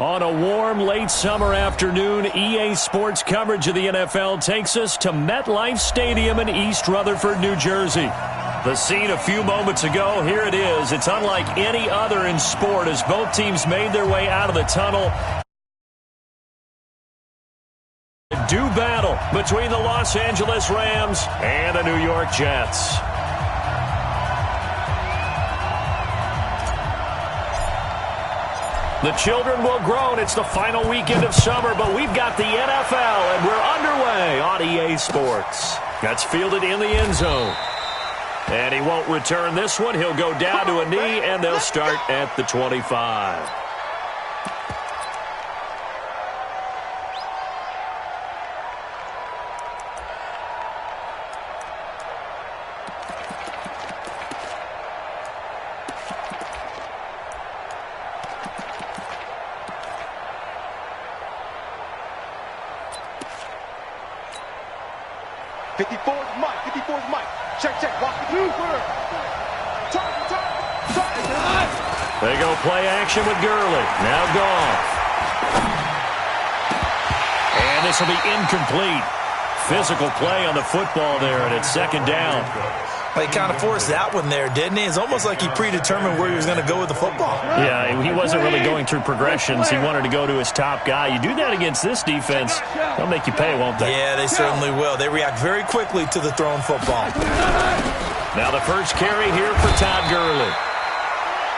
On a warm, late summer afternoon, EA Sports coverage of the NFL takes us to MetLife Stadium in East Rutherford, New Jersey. The scene a few moments ago, here it is. It's unlike any other in sport as both teams made their way out of the tunnel. A due battle between the Los Angeles Rams and the New York Jets. The children will groan. It's the final weekend of summer, but we've got the NFL, and we're underway on EA Sports. That's fielded in the end zone. And he won't return this one. He'll go down to a knee, and they'll start at the 25. They go play action with Gurley. Now Goff. And this will be incomplete. Physical play on the football there, and it's second down. Well, he kind of forced that one there, didn't he? It's almost like he predetermined where he was going to go with the football. Yeah, he wasn't really going through progressions. He wanted to go to his top guy. You do that against this defense, they'll make you pay, won't they? Yeah, they certainly will. They react very quickly to the thrown football. Now the first carry here for Todd Gurley.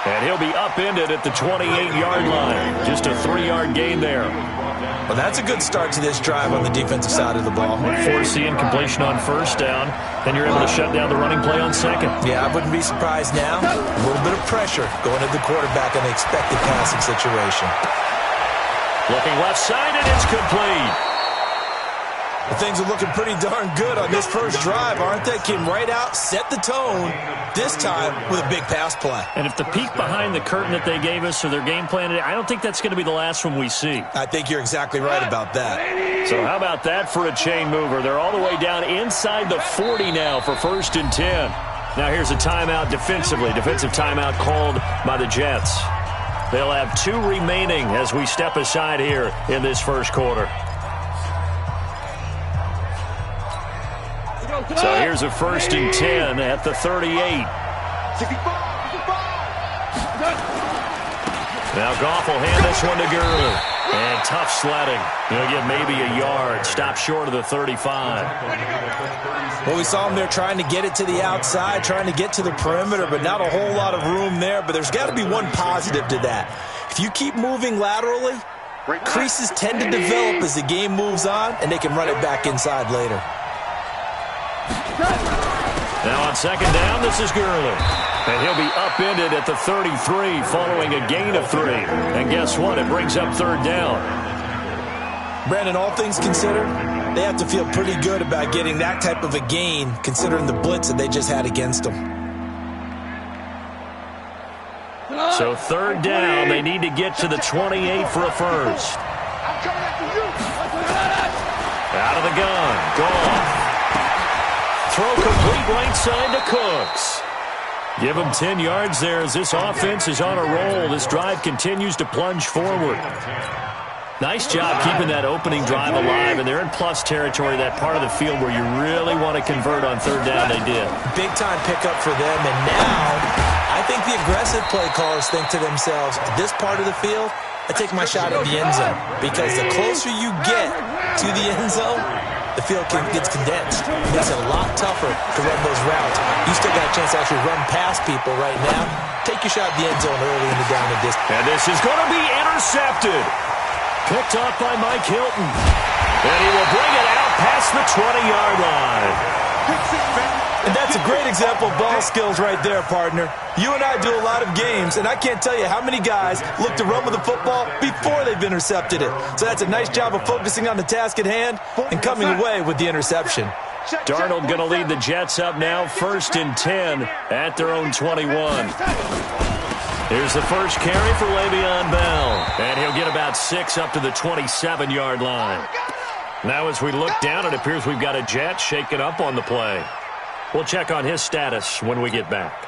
And he'll be upended at the 28-yard line. Just a 3-yard gain there. Well, that's a good start to this drive on the defensive side of the ball. Force the incompletion on first down. Then you're able to shut down the running play on second. Yeah, I wouldn't be surprised now. A little bit of pressure going to the quarterback in the expected passing situation. Looking left side, and it's complete. Well, things are looking pretty darn good on this first drive, aren't they? Came right out, set the tone, this time with a big pass play. And if the peek behind the curtain that they gave us or their game plan, I don't think that's going to be the last one we see. I think you're exactly right about that. So how about that for a chain mover? They're all the way down inside the 40 now for 1st and 10. Now here's a timeout defensively. Defensive timeout called by the Jets. They'll have 2 remaining as we step aside here in this first quarter. So here's a 1st and 10 at the 38. Now Goff will hand this one to Gurley. And tough sledding. He'll get maybe a yard. Stop short of the 35. Well, we saw him there trying to get it to the outside, trying to get to the perimeter, but not a whole lot of room there. But there's got to be one positive to that. If you keep moving laterally, creases tend to develop as the game moves on, and they can run it back inside later. Now on second down, this is Gurley. And he'll be upended at the 33 following a gain of 3. And guess what? It brings up 3rd down. Brandon, all things considered, they have to feel pretty good about getting that type of a gain considering the blitz that they just had against them. So 3rd down, they need to get to the 28 for a first. Out of the gun, Goff. Throw complete right side to Cooks. Give him 10 yards there as this offense is on a roll. This drive continues to plunge forward. Nice job keeping that opening drive alive, and they're in plus territory, that part of the field where you really want to convert on 3rd down. They did. Big-time pickup for them, and now I think the aggressive play callers think to themselves, this part of the field, I take my shot at the end zone, because the closer you get to the end zone, the field gets condensed. It makes it a lot tougher to run those routes. You still got a chance to actually run past people right now. Take your shot at the end zone early in the down and distance. And this is going to be intercepted. Picked off by Mike Hilton. And he will bring it out past the 20-yard line. And that's a great example of ball skills right there, partner. You and I do a lot of games, and I can't tell you how many guys look to run with the football before they've intercepted it. So that's a nice job of focusing on the task at hand and coming away with the interception. Darnold going to lead the Jets up now, 1st and 10 at their own 21. Here's the first carry for Le'Veon Bell. And he'll get about 6 up to the 27-yard line. Now as we look down, it appears we've got a Jet shaken up on the play. We'll check on his status when we get back.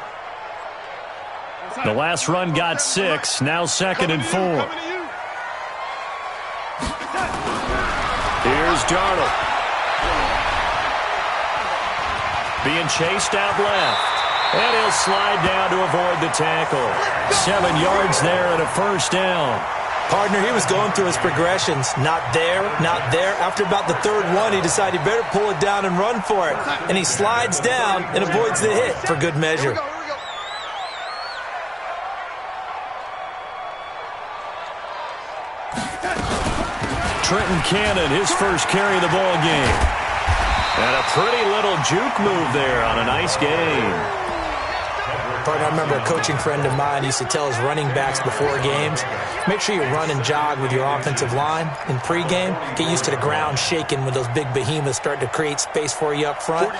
The last run got 6, now 2nd and 4. Here's Darnold. Being chased out left. And he'll slide down to avoid the tackle. 7 yards there and a first down. Partner, he was going through his progressions. Not there, not there. After about the third one, he decided he better pull it down and run for it. And he slides down and avoids the hit for good measure. Trenton Cannon, his first carry of the ball game. And a pretty little juke move there on a nice game. Partner, I remember a coaching friend of mine used to tell his running backs before games, make sure you run and jog with your offensive line in pregame. Get used to the ground shaking when those big behemoths start to create space for you up front.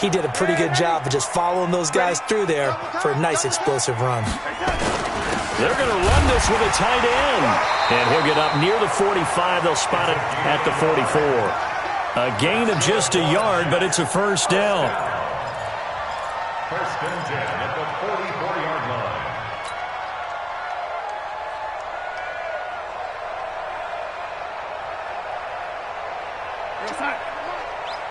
He did a pretty good job of just following those guys through there for a nice explosive run. They're going to run this with a tight end. And he'll get up near the 45. They'll spot it at the 44. A gain of just a yard, but it's a first down. First and 10 at the 44-yard line. I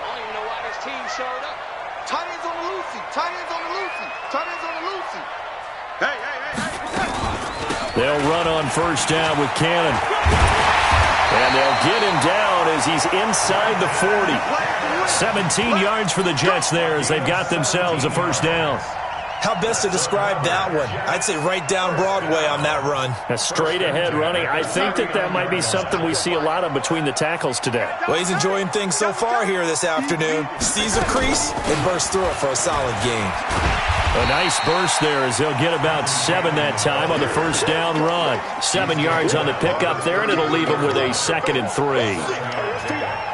don't even know why this team showed up. Tight ends on the loosey. Tight ends on the loosey. Tight ends on the loosey. Hey. They'll run on first down with Cannon. And they'll get him down as he's inside the 40. 17 yards for the Jets there as they've got themselves a first down. How best to describe that one? I'd say right down Broadway on that run. A straight-ahead running. I think that might be something we see a lot of between the tackles today. Well, he's enjoying things so far here this afternoon. Sees a crease and bursts through it for a solid gain. A nice burst there as he'll get about 7 that time on the first down run. 7 yards on the pickup there, and it'll leave him with a 2nd and 3.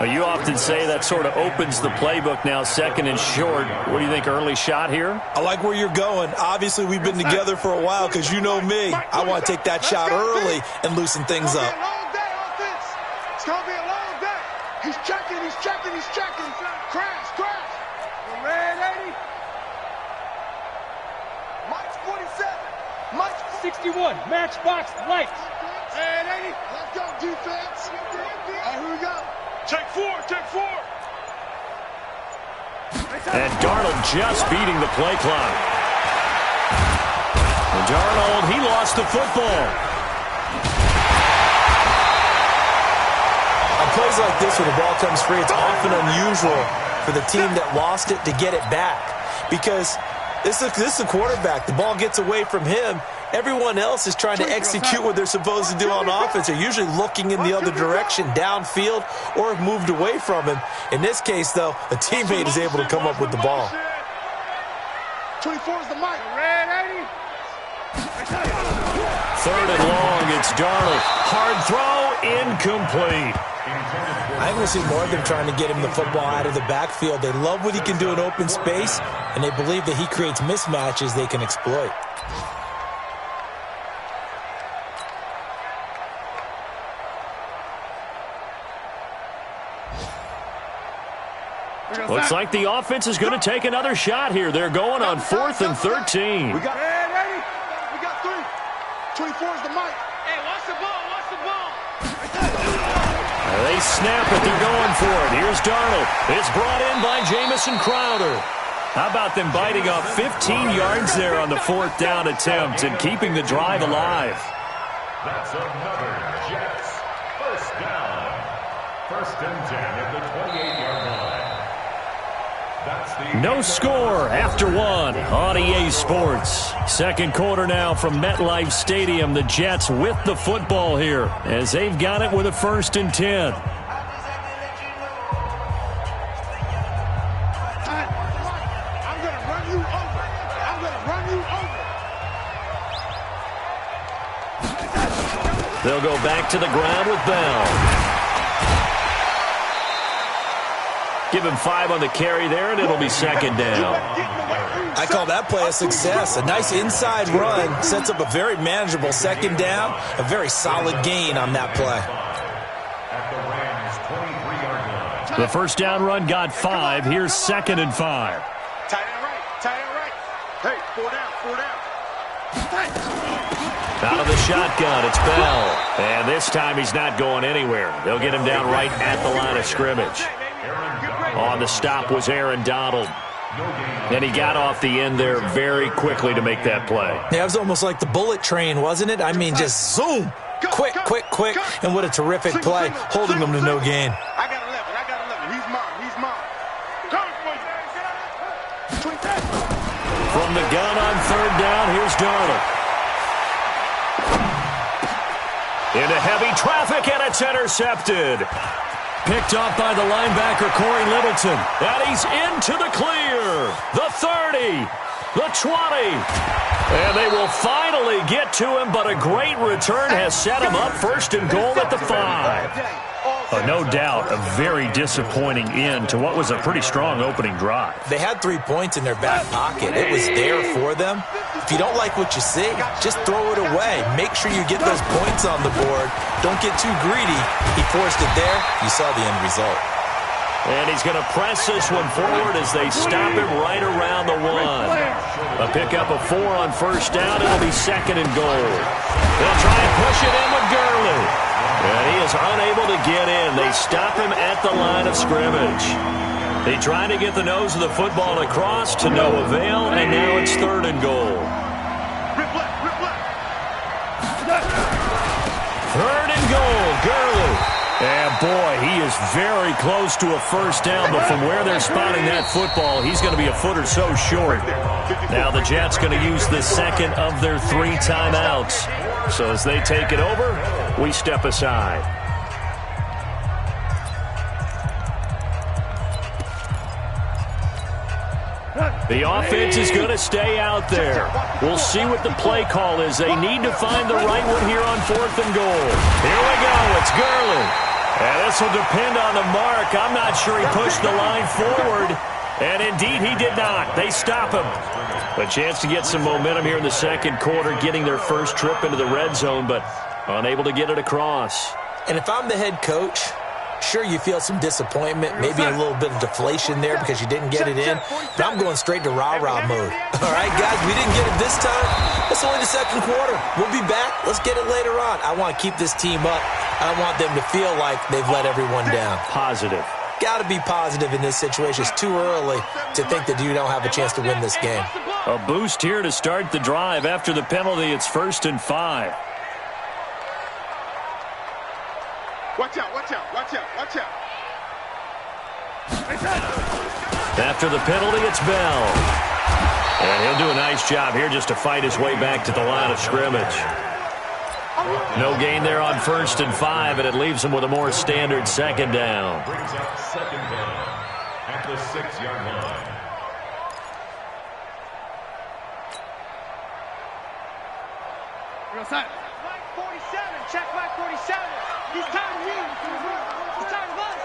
Well, you often say that sort of opens the playbook now, 2nd and short. What do you think, early shot here? I like where you're going. Obviously, we've been together for a while because you know me. I want to take that shot early and loosen things up. It's going to be a long day. He's checking. Crash. Red 80. Mike's 47. Mike's 61. Matchbox lights. Red 80. Let's go, defense. Here we go. Take four. And Darnold just beating the play clock. And Darnold, he lost the football. On plays like this where the ball comes free, it's often unusual for the team that lost it to get it back. Because this is a quarterback. The ball gets away from him. Everyone else is trying to execute what they're supposed to do on offense. They're usually looking in the other direction, downfield, or have moved away from him. In this case, though, a teammate is able to come up with the ball. 24 is the mic. Red 80. 3rd and long, it's Darnold. Hard throw, incomplete. I think we'll see more of them trying to get him the football out of the backfield. They love what he can do in open space, and they believe that he creates mismatches they can exploit. Looks like the offense is going to take another shot here. They're going on 4th and 13. We got 3. 24 is the mic. Hey, watch the ball. They snap it. They're going for it. Here's Darnold. It's brought in by Jamison Crowder. How about them biting off 15 yards there on the 4th down attempt and keeping the drive alive? That's another Jets first down. 1st and 10 at the 28-yard line. No score after 1 on EA Sports. 2nd quarter now from MetLife Stadium. The Jets with the football here as they've got it with a 1st and 10. I'm going to run you over. They'll go back to the ground with Bell. Give him 5 on the carry there, and it'll be 2nd down. I call that play a success. A nice inside run sets up a very manageable 2nd down, a very solid gain on that play. The first down run got 5. Here's 2nd and 5. Tight end right. Hey, 4 down. Out of the shotgun, it's Bell. And this time he's not going anywhere. They'll get him down right at the line of scrimmage. On the stop was Aaron Donald. And he got off the end there very quickly to make that play. Yeah, it was almost like the bullet train, wasn't it? I mean, just zoom. Quick, quick, quick. And what a terrific play, holding them to no gain. I got 11. I got 11. He's mine. He's mine. From the gun on third down, here's Darnold. Into heavy traffic, and it's intercepted. Picked off by the linebacker, Corey Littleton. And he's into the clear. The 30. The 20. And they will finally get to him, but a great return has set him up first and goal at the 5. No doubt a very disappointing end to what was a pretty strong opening drive. They had 3 points in their back pocket. It was there for them. If you don't like what you see, just throw it away. Make sure you get those points on the board. Don't get too greedy. He forced it there. You saw the end result. And he's going to press this one forward as they stop him right around the 1. A pickup of 4 on first down. It'll be second and goal. They'll try and push it in with Gurley. And he is unable to get in. They stop him at the line of scrimmage. They tried to get the nose of the football across to no avail, and now it's third and goal. Third and goal, Gurley. And boy, he is very close to a first down, but from where they're spotting that football, he's going to be a foot or so short. Now the Jets going to use the second of their 3 timeouts. So as they take it over, we step aside. The offense is going to stay out there. We'll see what the play call is. They need to find the right one here on 4th and goal. Here we go. It's Gurley. And this will depend on the mark. I'm not sure he pushed the line forward. And indeed, he did not. They stop him. A chance to get some momentum here in the second quarter, getting their first trip into the red zone, but unable to get it across. And if I'm the head coach, sure, you feel some disappointment, maybe a little bit of deflation there because you didn't get it in, but I'm going straight to rah-rah mode. All right, guys, we didn't get it this time. It's only the second quarter. We'll be back. Let's get it later on. I want to keep this team up. I want them to feel like they've let everyone down. Positive. Got to be positive in this situation. It's too early to think that you don't have a chance to win this game. A boost here to start the drive. After the penalty, it's 1st and 5. Watch out, watch out, watch out, watch out. After the penalty, it's Bell. And he'll do a nice job here just to fight his way back to the line of scrimmage. No gain there on 1st and 5, and it leaves him with a more standard second down. Brings up second down at the 6-yard line. Flag 47, check flag 47. He's tired of you. He's tired of us.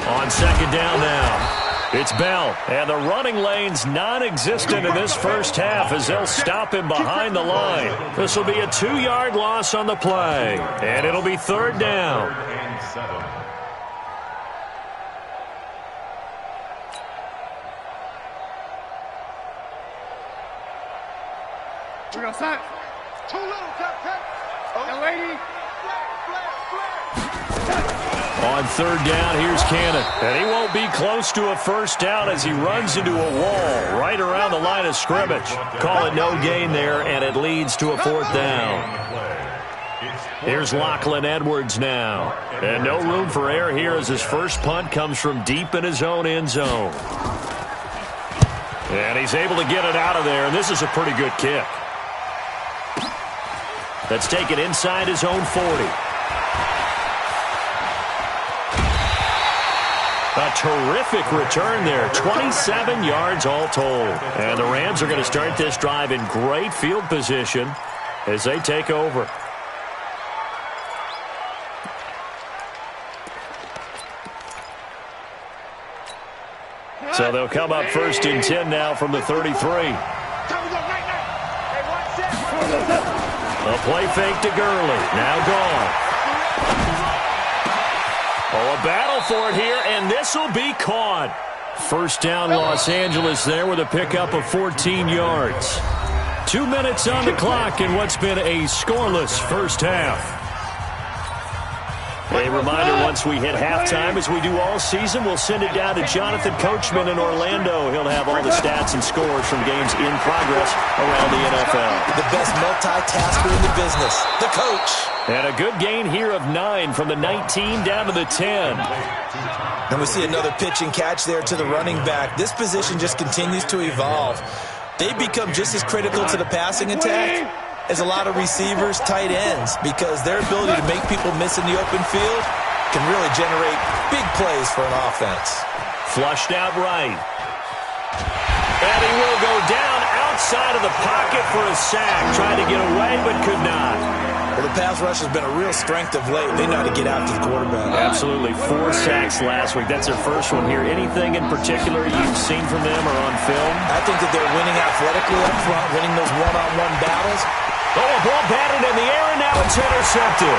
On second down now. It's Bell, and the running lane's non-existent in this first half as they'll stop him behind the line. This will be a 2-yard loss on the play, and it'll be third down. And 7. We're going to sign. Too little, Captain. Young lady. On third down, here's Cannon. And he won't be close to a first down as he runs into a wall right around the line of scrimmage. Call it no gain there, and it leads to a 4th down. Here's Lachlan Edwards now. And no room for error here as his first punt comes from deep in his own end zone. And he's able to get it out of there, and this is a pretty good kick. That's taken inside his own 40. A terrific return there. 27 yards all told. And the Rams are going to start this drive in great field position as they take over. So they'll come up 1st and 10 now from the 33. A play fake to Gurley. Now gone. Oh, a battle for it here, and this will be caught. First down, Los Angeles there with a pickup of 14 yards. 2 minutes on the clock in what's been a scoreless first half. A reminder, once we hit halftime, as we do all season, we'll send it down to Jonathan Coachman in Orlando. He'll have all the stats and scores from games in progress around the NFL. The best multitasker in the business, the coach. And a good gain here of 9 from the 19 down to the 10. And we see another pitch and catch there to the running back. This position just continues to evolve. They become just as critical to the passing attack as a lot of receivers, tight ends, because their ability to make people miss in the open field can really generate big plays for an offense. Flushed out right. And he will go down outside of the pocket for a sack. Tried to get away, but could not. Well, the pass rush has been a real strength of late. They know how to get after the quarterback. Absolutely. 4 sacks last week. That's their first one here. Anything in particular you've seen from them or on film? I think that they're winning athletically up front, winning those one-on-one battles. Oh, a ball batted in the air, and now it's intercepted.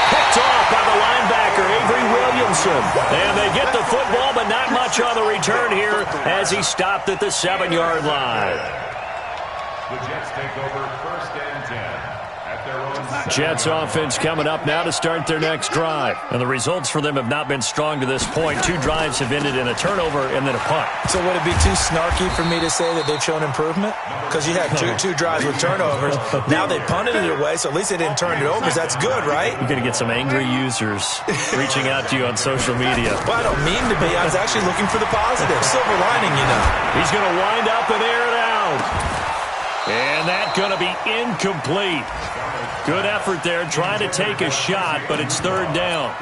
Picked off by the linebacker, Avery Williamson. And they get the football, but not much on the return here as he stopped at the 7-yard line. The Jets take over first and 10. Jets offense coming up now to start their next drive. And the results for them have not been strong to this point. 2 drives have ended in a turnover and then a punt. So would it be too snarky for me to say that they've shown improvement? Because you had two drives with turnovers. Now they punted it away, so at least they didn't turn it over. That's good, right? You're going to get some angry users reaching out to you on social media. Well, I don't mean to be. I was actually looking for the positive. Silver lining, you know. He's going to wind up and air it out. And that's going to be incomplete. Good effort there, trying to take a shot, but it's 3rd down.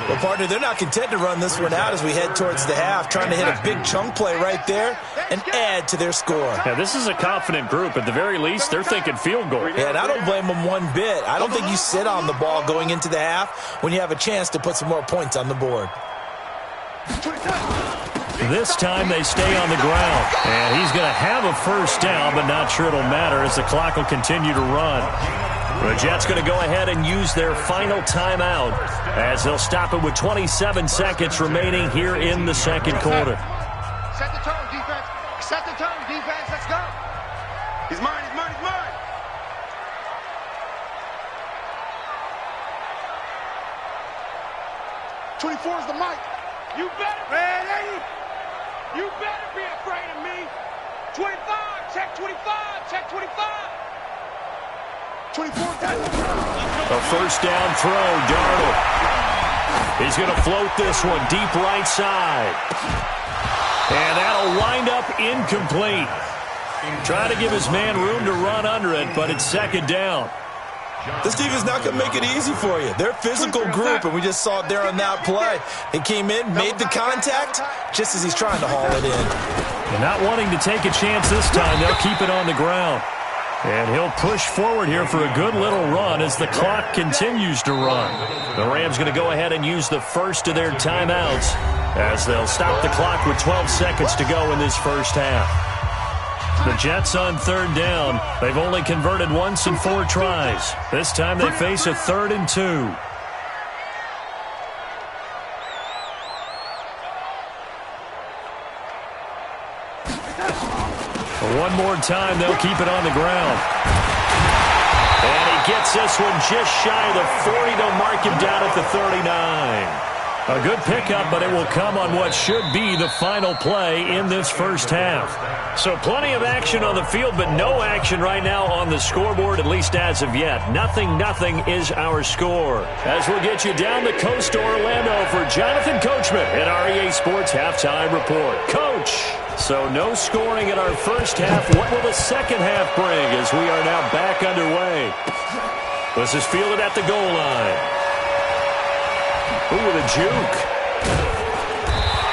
Well, partner, they're not content to run this one out as we head towards the half, trying to hit a big chunk play right there and add to their score. Yeah, this is a confident group. At the very least, they're thinking field goal. Yeah, and I don't blame them one bit. I don't think you sit on the ball going into the half when you have a chance to put some more points on the board. This time they stay on the ground. And he's going to have a first down, but not sure it'll matter as the clock will continue to run. The Jets going to go ahead and use their final timeout as they'll stop it with 27 seconds remaining here in the second quarter. Set the tone, defense. Set the tone, defense. Let's go. He's mine, he's mine, he's mine. '24 is the mic. You better, ready? You better be afraid of me. 25, check 25, check 25. 24. A first down throw, Darnold. He's going to float this one deep right side. And that'll wind up incomplete. Trying to give his man room to run under it, but it's 2nd down. This defense is not going to make it easy for you. They're a physical group, and we just saw it there on that play. He came in, made the contact, just as he's trying to haul it in. And not wanting to take a chance this time, they'll keep it on the ground. And he'll push forward here for a good little run as the clock continues to run. The Rams going to go ahead and use the first of their timeouts as they'll stop the clock with 12 seconds to go in this first half. The Jets on 3rd down. They've only converted once in 4 tries. This time they face a 3rd and 2. One more time, they'll keep it on the ground. And he gets this one just shy of the 40. They'll mark him down at the 39. A good pickup, but it will come on what should be the final play in this first half. So plenty of action on the field, but no action right now on the scoreboard, at least as of yet. 0-0 is our score. As we'll get you down the coast to Orlando for Jonathan Coachman at REA Sports Halftime Report. Coach, so no scoring in our first half. What will the second half bring as we are now back underway? This is fielded at the goal line. Ooh, with a juke.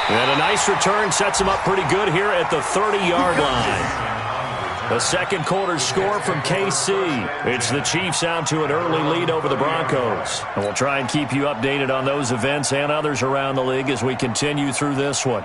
And a nice return sets him up pretty good here at the 30-yard line. The second quarter score from KC. It's the Chiefs out to an early lead over the Broncos. And we'll try and keep you updated on those events and others around the league as we continue through this one.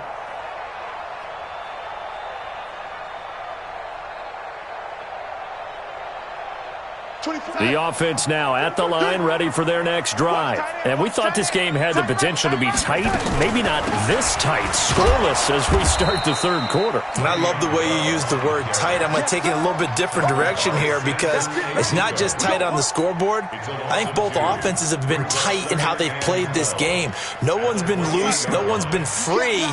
The offense now at the line, ready for their next drive. And we thought this game had the potential to be tight, maybe not this tight, scoreless as we start the third quarter. And I love the way you use the word tight. I'm going to take it a little bit different direction here because it's not just tight on the scoreboard. I think both offenses have been tight in how they've played this game. No one's been loose. No one's been free.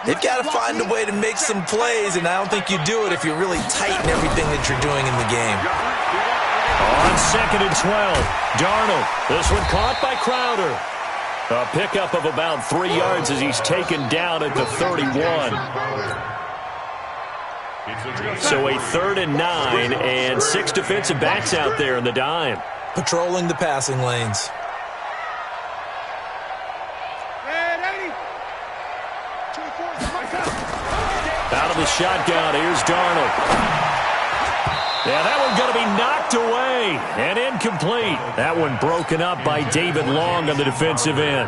They've got to find a way to make some plays, and I don't think you do it if you're really tight in everything that you're doing in the game. On 2nd and 12, Darnold. This one caught by Crowder. A pickup of about 3 yards as he's taken down at the 31. So a 3rd and 9 and 6 defensive backs out there in the dime. Patrolling the passing lanes. Out of the shotgun, here's Darnold. Yeah, that one's going to be knocked away and incomplete. That one broken up by David Long on the defensive end.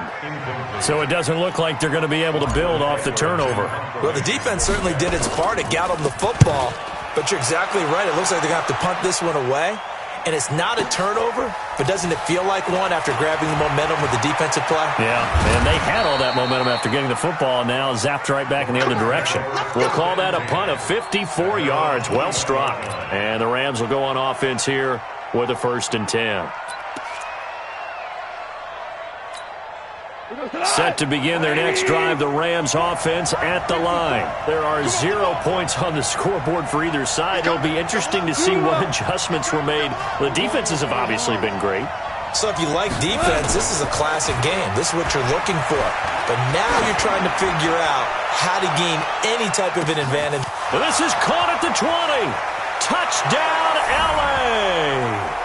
So it doesn't look like they're going to be able to build off the turnover. Well, the defense certainly did its part to get them the football, but you're exactly right. It looks like they're going to have to punt this one away. And it's not a turnover, but doesn't it feel like one after grabbing the momentum with the defensive play? Yeah, and they had all that momentum after getting the football, and now zapped right back in the other direction. We'll call that a punt of 54 yards. Well struck. And the Rams will go on offense here with a 1st and 10. Set to begin their next drive, the Rams offense at the line. There are 0 points on the scoreboard for either side. It'll be interesting to see what adjustments were made. The defenses have obviously been great. So if you like defense, this is a classic game. This is what you're looking for. But now you're trying to figure out how to gain any type of an advantage. And this is caught at the 20. Touchdown, L.A.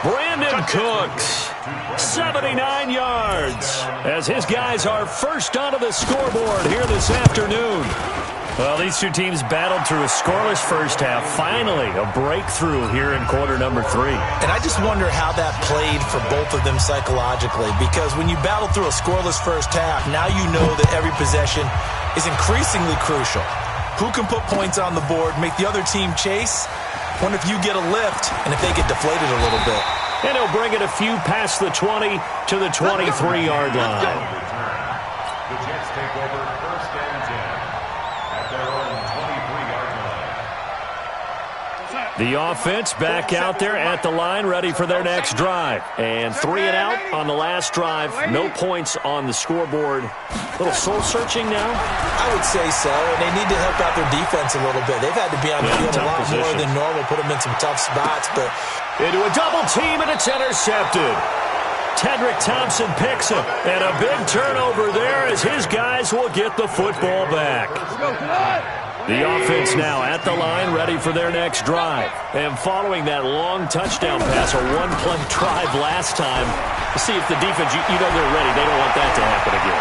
Brandon Cooks, 79 yards, as his guys are first onto the scoreboard here this afternoon. Well, these two teams battled through a scoreless first half. Finally, a breakthrough here in quarter number 3. And I just wonder how that played for both of them psychologically, because when you battle through a scoreless first half, now you know that every possession is increasingly crucial. Who can put points on the board, make the other team chase? Wonder if you get a lift and if they get deflated a little bit. And he'll bring it a few past the 20 to the 23-yard line. The Jets take over 1st and 10 at their own 23-yard line. The offense back out there at the line, ready for their next drive. And 3 and out on the last drive. No points on the scoreboard. A little soul-searching now? I would say so, and they need to help out their defense a little bit. They've had to be on the field a lot more than normal, put them in some tough spots. But into a double team, and it's intercepted. Tedrick Thompson picks it, and a big turnover there as his guys will get the football back. The offense now at the line, ready for their next drive. And following that long touchdown pass, a one-play drive last time, to see if the defense, you know they're ready. They don't want that to happen again.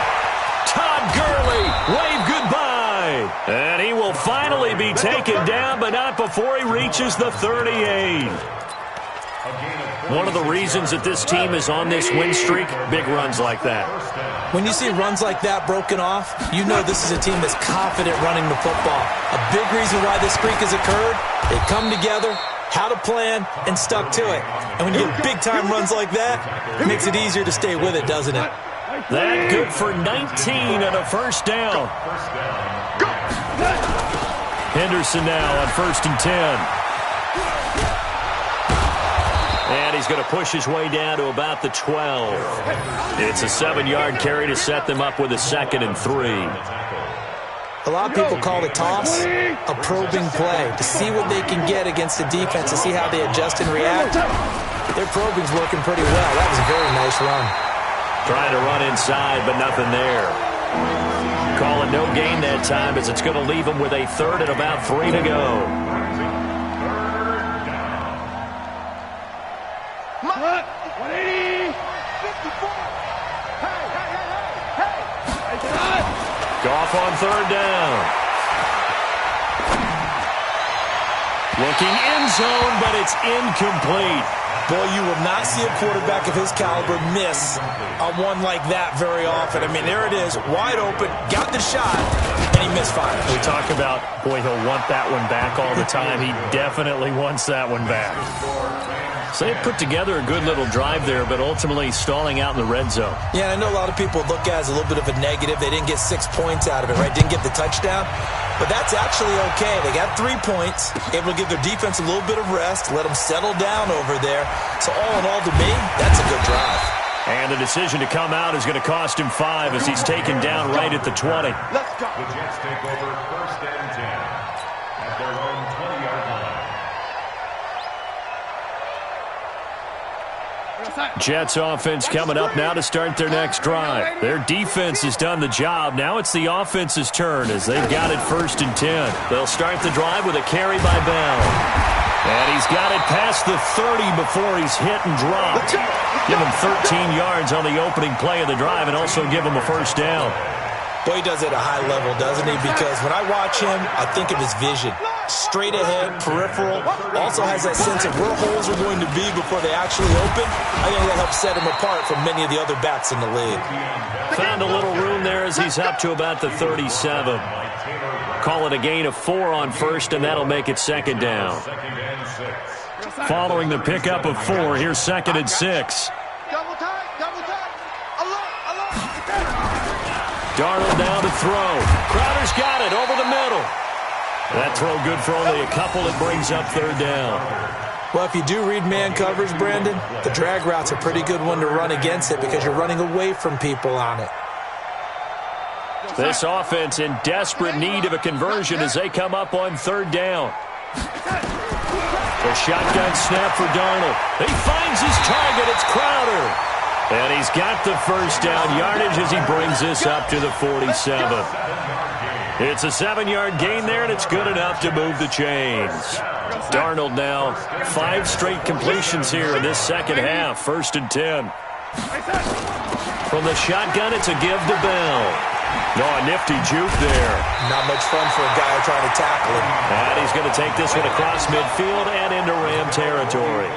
Todd Gurley, wave goodbye. And he will finally be taken down, but not before he reaches the 38. One of the reasons that this team is on this win streak, big runs like that. When you see runs like that broken off, you know this is a team that's confident running the football. A big reason why this streak has occurred, they come together, had a plan, and stuck to it. And when you get big-time runs like that, it makes it easier to stay with it, doesn't it? That good for 19 and a 1st down. Henderson now on 1st and 10. And he's going to push his way down to about the 12. It's a 7-yard carry to set them up with a 2nd and 3. A lot of people call the toss a probing play to see what they can get against the defense, to see how they adjust and react. Their probing's working pretty well. That was a very nice run. Trying to run inside, but nothing there. Calling no gain that time as it's going to leave him with a 3rd and about 3 to go. Goff on 3rd down. Looking end zone, but it's incomplete. Boy, you will not see a quarterback of his caliber miss a one like that very often. I mean, there it is, wide open, got the shot, and he misfired. We talk about, boy, he'll want that one back all the time. He definitely wants that one back. So they put together a good little drive there, but ultimately stalling out in the red zone. Yeah, I know a lot of people look at it as a little bit of a negative. They didn't get 6 points out of it, right? Didn't get the touchdown. But that's actually okay. They got 3 points, able to give their defense a little bit of rest, let them settle down over there. So all in all, to me, that's a good drive. And the decision to come out is going to cost him 5 as he's taken down right at the 20. Let's go. The Jets take over 1st and 10 at their own 20-yard line. Jets offense coming up now to start their next drive. Their defense has done the job. Now it's the offense's turn as they've got it 1st and 10. They'll start the drive with a carry by Bell. And he's got it past the 30 before he's hit and dropped. Give him 13 yards on the opening play of the drive and also give him a 1st down. Boy, he does it at a high level, doesn't he? Because when I watch him, I think of his vision. Straight ahead, peripheral. Also has that sense of where holes are going to be before they actually open. I think that helps set him apart from many of the other backs in the league. Found a little room there as he's up to about the 37. Call it a gain of 4 on 1st, and that'll make it 2nd down. Following the pickup of 4, here's 2nd and 6. Double tight, double tight. Alert. Darnold now to throw. Crowder's got it over the middle. That throw good for only a couple. It brings up 3rd down. Well, if you do read man coverage, Brandon, the drag route's a pretty good one to run against it because you're running away from people on it. This offense in desperate need of a conversion as they come up on 3rd down. The shotgun snap for Darnold. He finds his target. It's Crowder. And he's got the 1st down yardage as he brings this up to the 47. It's a 7-yard gain there, and it's good enough to move the chains. Darnold now 5 straight completions here in this 2nd half. 1st and 10. From the shotgun, it's a give to Bell. A nifty juke there. Not much fun for a guy trying to tackle him. And he's going to take this one across midfield and into Ram territory.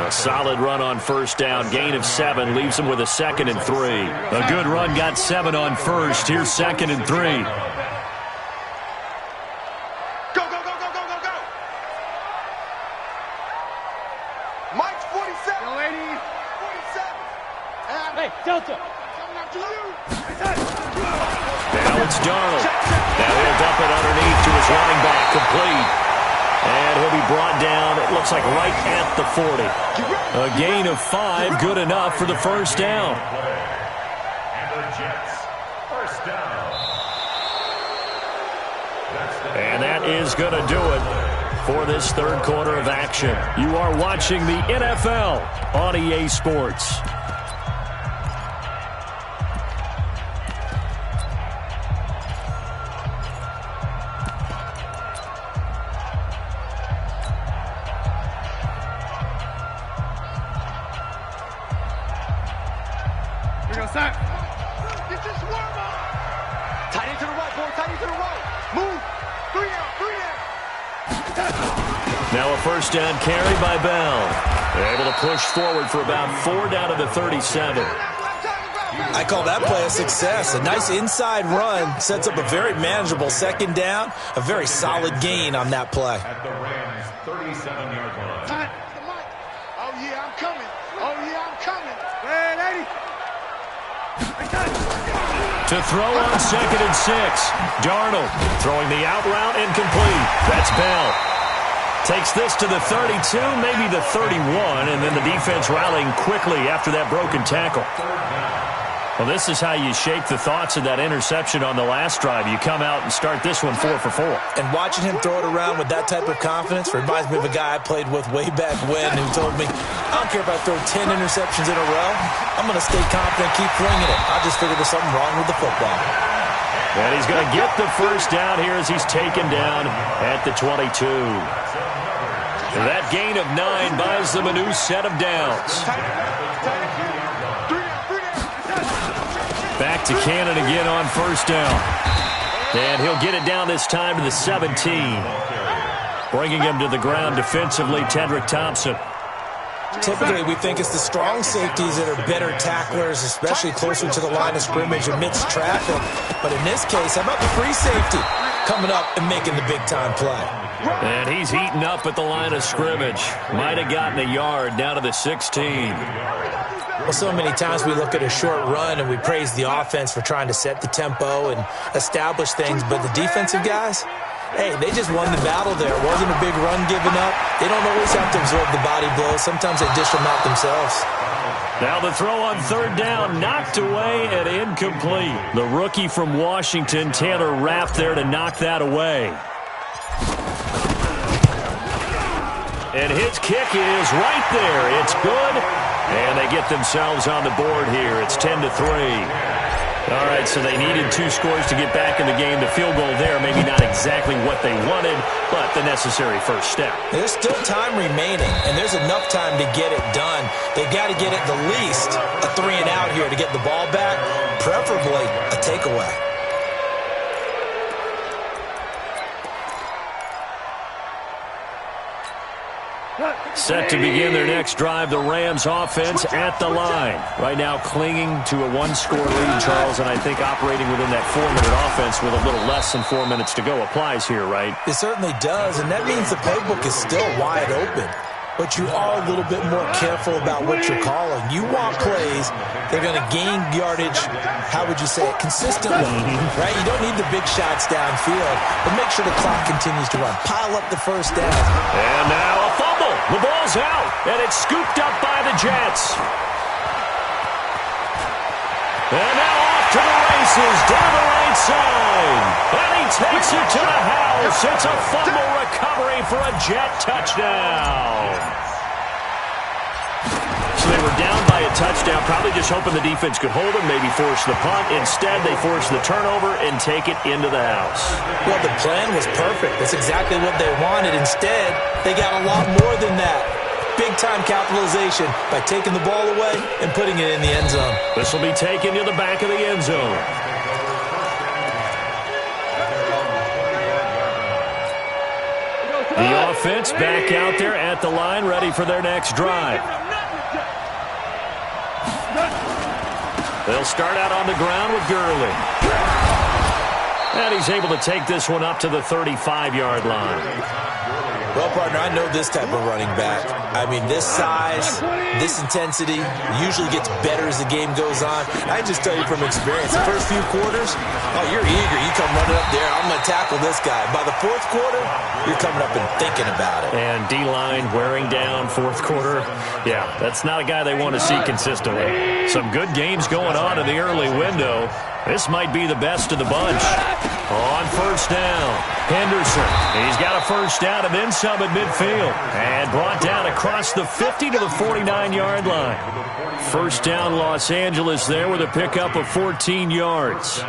A solid run on 1st down. Gain of 7 leaves him with a 2nd and 3. A good run got 7 on 1st. Here's 2nd and 3. Go. Mike's 47. Yo, lady. 47. Hey, Delta. Coming up to you. Now it's Darnold. Now he'll dump it underneath to his running back. Complete. And he'll be brought down, it looks like right at the 40. A gain of 5, good enough for the 1st down. And the Jets, 1st down. And that is going to do it for this 3rd quarter of action. You are watching the NFL on EA Sports. Get this worm on. Tight end to the right, boy. Tight end to the right. Move. 3 down. Now a 1st down carry by Bell. They're able to push forward for about 4 down to the 37. I call that play a success. A nice inside run sets up a very manageable 2nd down. A very solid gain on that play. At the Rams' 37-yard line. Oh, yeah, I'm coming. Hey, lady. To throw on 2nd and 6. Darnold throwing the out route incomplete. That's Bell. Takes this to the 32, maybe the 31, and then the defense rallying quickly after that broken tackle. Well, this is how you shake the thoughts of that interception on the last drive. You come out and start this one 4 for 4. And watching him throw it around with that type of confidence reminds me of a guy I played with way back when who told me, I don't care if I throw 10 interceptions in a row. I'm going to stay confident, keep flinging it. I just figured there's something wrong with the football. And he's going to get the 1st down here as he's taken down at the 22. That gain of 9 buys them a new set of downs. Back to Cannon again on 1st down. And he'll get it down this time to the 17. Bringing him to the ground defensively, Tedrick Thompson. Typically, we think it's the strong safeties that are better tacklers, especially closer to the line of scrimmage amidst traffic. But in this case, how about the free safety coming up and making the big-time play? And he's eaten up at the line of scrimmage. Might have gotten a yard down to the 16. Well, so many times we look at a short run and we praise the offense for trying to set the tempo and establish things, but the defensive guys, hey, they just won the battle there. It wasn't a big run given up. They don't always have to absorb the body blows. Sometimes they dish them out themselves. Now the throw on third down, knocked away and incomplete. The rookie from Washington, Taylor Rapp, there to knock that away. And his kick is right there. It's good. And they get themselves on the board here. It's 10-3. All right, so they needed 2 scores to get back in the game. The field goal there, maybe not exactly what they wanted, but the necessary first step. There's still time remaining, and there's enough time to get it done. They've got to get at the least a 3-and-out here to get the ball back, preferably a takeaway. Set to begin their next drive, the Rams offense at the line. Right now clinging to a 1-score lead, Charles, and I think operating within that 4-minute offense with a little less than 4 minutes to go applies here, right? It certainly does, and that means the playbook is still wide open. But you are a little bit more careful about what you're calling. You want plays that are going to gain yardage, how would you say it, consistently, right? You don't need the big shots downfield, but make sure the clock continues to run. Pile up the first down. And now a fumble. The ball's out, and it's scooped up by the Jets. And now off to the races, down the right side. And he takes it to the house. It's a fumble recovery for a Jet touchdown. So they were down by a touchdown, probably just hoping the defense could hold them, maybe force the punt. Instead, they force the turnover and take it into the house. Well, the plan was perfect. That's exactly what they wanted. Instead, they got a lot more than that. Big-time capitalization by taking the ball away and putting it in the end zone. This will be taken to the back of the end zone. The offense back out there at the line, ready for their next drive. They'll start out on the ground with Gurley. And he's able to take this one up to the 35-yard line. Well, partner, I know this type of running back. I mean, this size, this intensity usually gets better as the game goes on. I just tell you from experience, the first few quarters, oh, you're eager. You come running up there, I'm going to tackle this guy. By the fourth quarter, you're coming up and thinking about it. And D-line wearing down fourth quarter. Yeah, that's not a guy they want to see consistently. Some good games going on in the early window. This might be the best of the bunch. On first down, Henderson. He's got a first down and then some at midfield. And brought down across the 50 to the 49-yard line. First down, Los Angeles there with a pickup of 14 yards.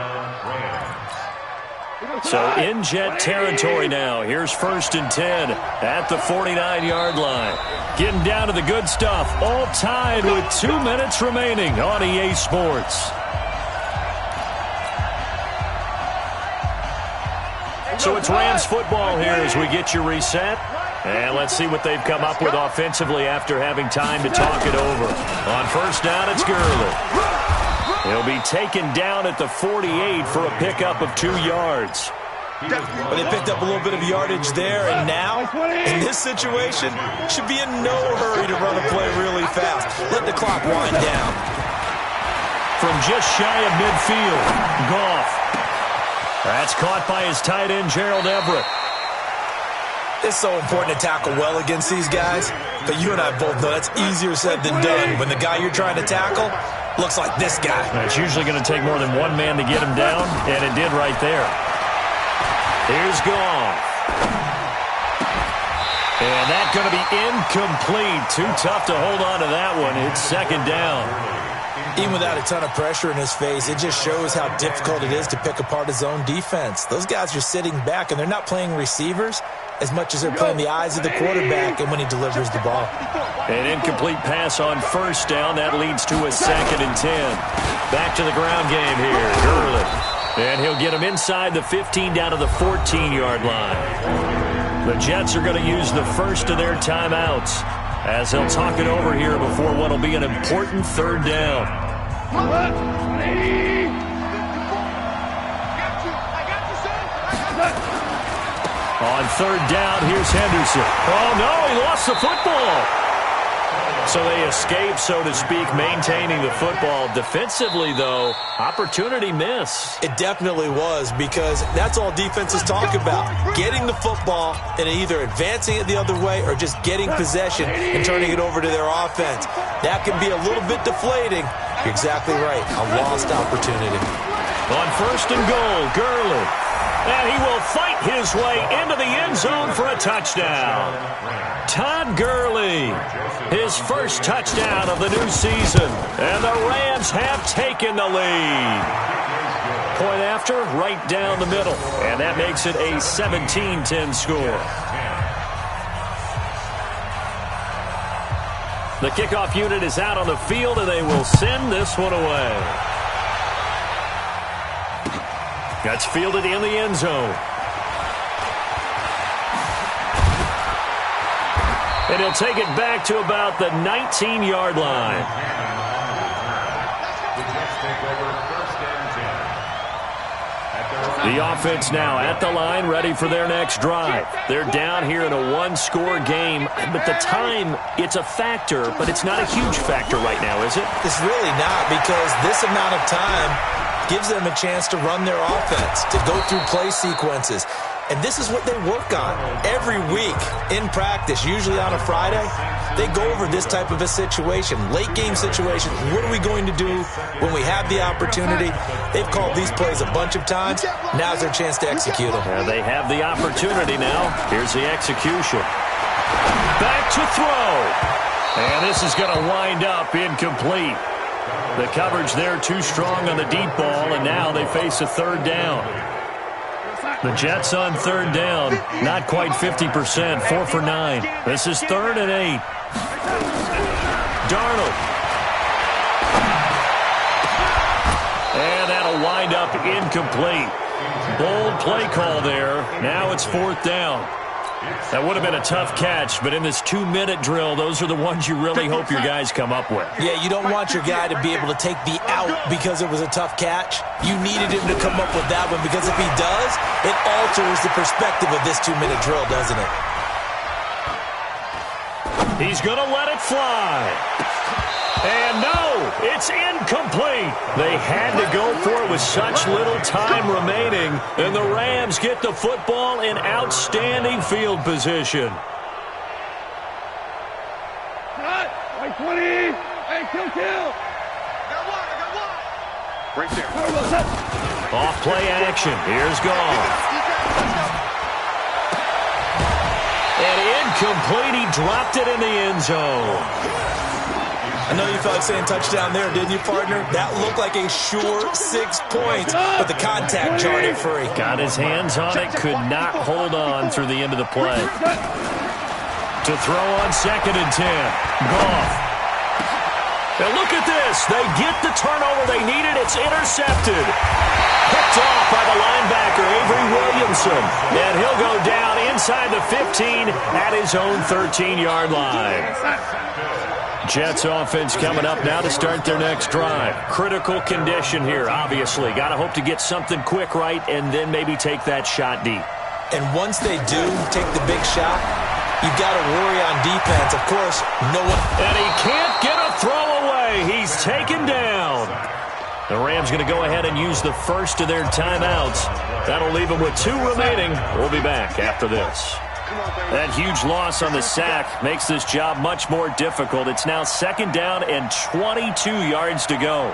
So in Jet territory now. Here's 1st and 10 at the 49-yard line. Getting down to the good stuff. All tied with 2 minutes remaining on EA Sports. So it's Rams football here as we get you reset. And let's see what they've come up with offensively after having time to talk it over. On first down, it's Gurley. He'll be taken down at the 48 for a pickup of 2 yards. But they picked up a little bit of yardage there, and now, in this situation, should be in no hurry to run a play really fast. Let the clock wind down. From just shy of midfield, Goff. That's caught by his tight end, Gerald Everett. It's so important to tackle well against these guys, but you and I both know that's easier said than done when the guy you're trying to tackle looks like this guy. It's usually going to take more than one man to get him down, and it did right there. Here's Goff. And that's going to be incomplete. Too tough to hold on to that one. It's second down. Even without a ton of pressure in his face, it just shows how difficult it is to pick apart his own defense. Those guys are sitting back, and they're not playing receivers as much as they're playing the eyes of the quarterback and when he delivers the ball. An incomplete pass on first down. That leads to a 2nd and 10. Back to the ground game here. Gurley. And he'll get him inside the 15 down to the 14-yard line. The Jets are going to use the first of their timeouts as they'll talk it over here before what will be an important third down. On On third down, here's Henderson. Oh, no, he lost the football. So they escape, so to speak, maintaining the football. Defensively, though, opportunity miss. It definitely was, because that's all defenses talk about. Getting the football and either advancing it the other way or just getting possession and turning it over to their offense. That can be a little bit deflating. You're exactly right. A lost opportunity. On first and goal, Gurley. And he will fight his way into the end zone for a touchdown. Todd Gurley, his first touchdown of the new season. And the Rams have taken the lead. Point after, right down the middle. And that makes it a 17-10 score. The kickoff unit is out on the field, and they will send this one away. That's fielded in the end zone. And he'll take it back to about the 19-yard line. The offense now at the line, ready for their next drive. They're down here in a one-score game, but the time, it's a factor, but it's not a huge factor right now, is it? It's really not, because this amount of time gives them a chance to run their offense, to go through play sequences. And this is what they work on every week in practice, usually on a Friday. They go over this type of a situation, late game situation. What are we going to do when we have the opportunity? They've called these plays a bunch of times. Now's their chance to execute them. Yeah, they have the opportunity now. Here's the execution. Back to throw. And this is going to wind up incomplete. The coverage there too strong on the deep ball, and now they face a third down. The Jets on third down, not quite 50%, 4 for 9. This is 3rd and 8. Darnold. And that'll wind up incomplete. Bold play call there. Now it's 4th down. That would have been a tough catch, but in this 2-minute drill, those are the ones you really hope your guys come up with. Yeah, you don't want your guy to be able to take the out because it was a tough catch. You needed him to come up with that one, because if he does, it alters the perspective of this 2-minute drill, doesn't it? He's going to let it fly. And no, it's incomplete. They had to go for it with such little time remaining, and the Rams get the football in outstanding field position. Right 20. Hey, kill. I got one. Right there. Off play action. Here's Gall. And incomplete. He dropped it in the end zone. I know you felt like saying touchdown there, didn't you, partner? That looked like a sure 6 points, but the contact jarred it free. Got his hands on it, could not hold on through the end of the play. To throw on 2nd and 10. Goff. And look at this. They get the turnover they needed. It's intercepted. Picked off by the linebacker, Avery Williamson. And he'll go down inside the 15 at his own 13-yard line. Jets offense coming up now to start their next drive. Critical condition here, obviously. Got to hope to get something quick right and then maybe take that shot deep. And once they do take the big shot, you've got to worry on defense. Of course, no one... And he can't get a throw away. He's taken down. The Rams going to go ahead and use the first of their timeouts. That'll leave them with 2 remaining. We'll be back after this. That huge loss on the sack makes this job much more difficult. It's now 2nd down and 22 yards to go.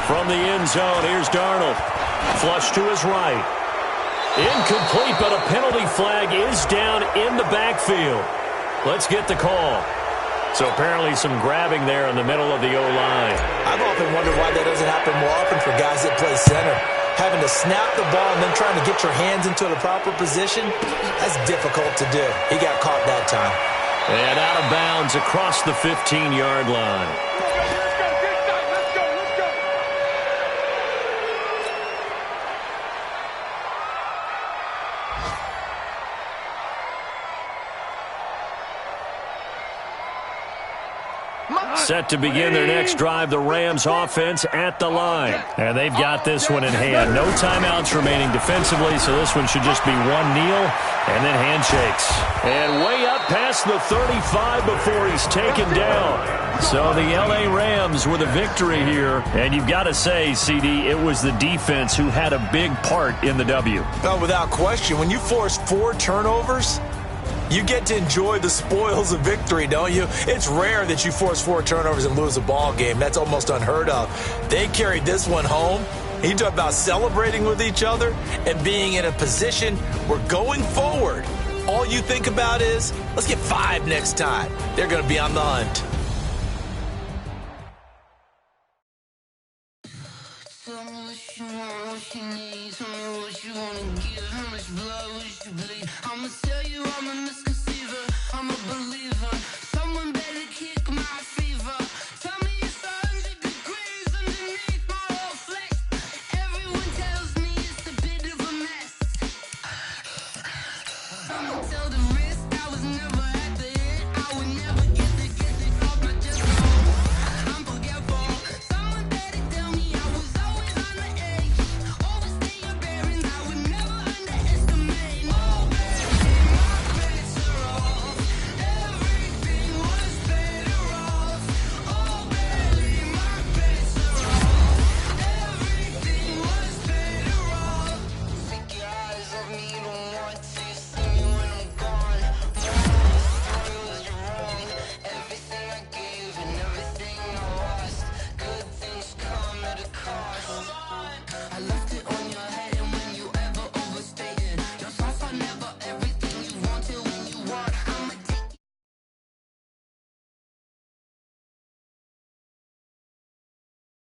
From the end zone, here's Darnold. Flush to his right. Incomplete, but a penalty flag is down in the backfield. Let's get the call. So apparently some grabbing there in the middle of the O-line. I've often wondered why that doesn't happen more often for guys that play center. Having to snap the ball and then trying to get your hands into the proper position, that's difficult to do. He got caught that time. And out of bounds across the 15-yard line. Let's go. Set to begin their next drive, the Rams offense at the line. And they've got this one in hand. No timeouts remaining defensively, so this one should just be one kneel and then handshakes. And way up past the 35 before he's taken down. So the L.A. Rams with a victory here. And you've got to say, CD, it was the defense who had a big part in the W. Oh, without question. When you force 4 turnovers, you get to enjoy the spoils of victory, don't you? It's rare that you force 4 turnovers and lose a ball game. That's almost unheard of. They carried this one home. You talk about celebrating with each other and being in a position where going forward, all you think about is, let's get 5 next time. They're going to be on the hunt. Tell me what you want, what you need. Tell me what you want to give. How much blood would you bleed? I'ma tell you I'm a misconceiver. I'm a believer.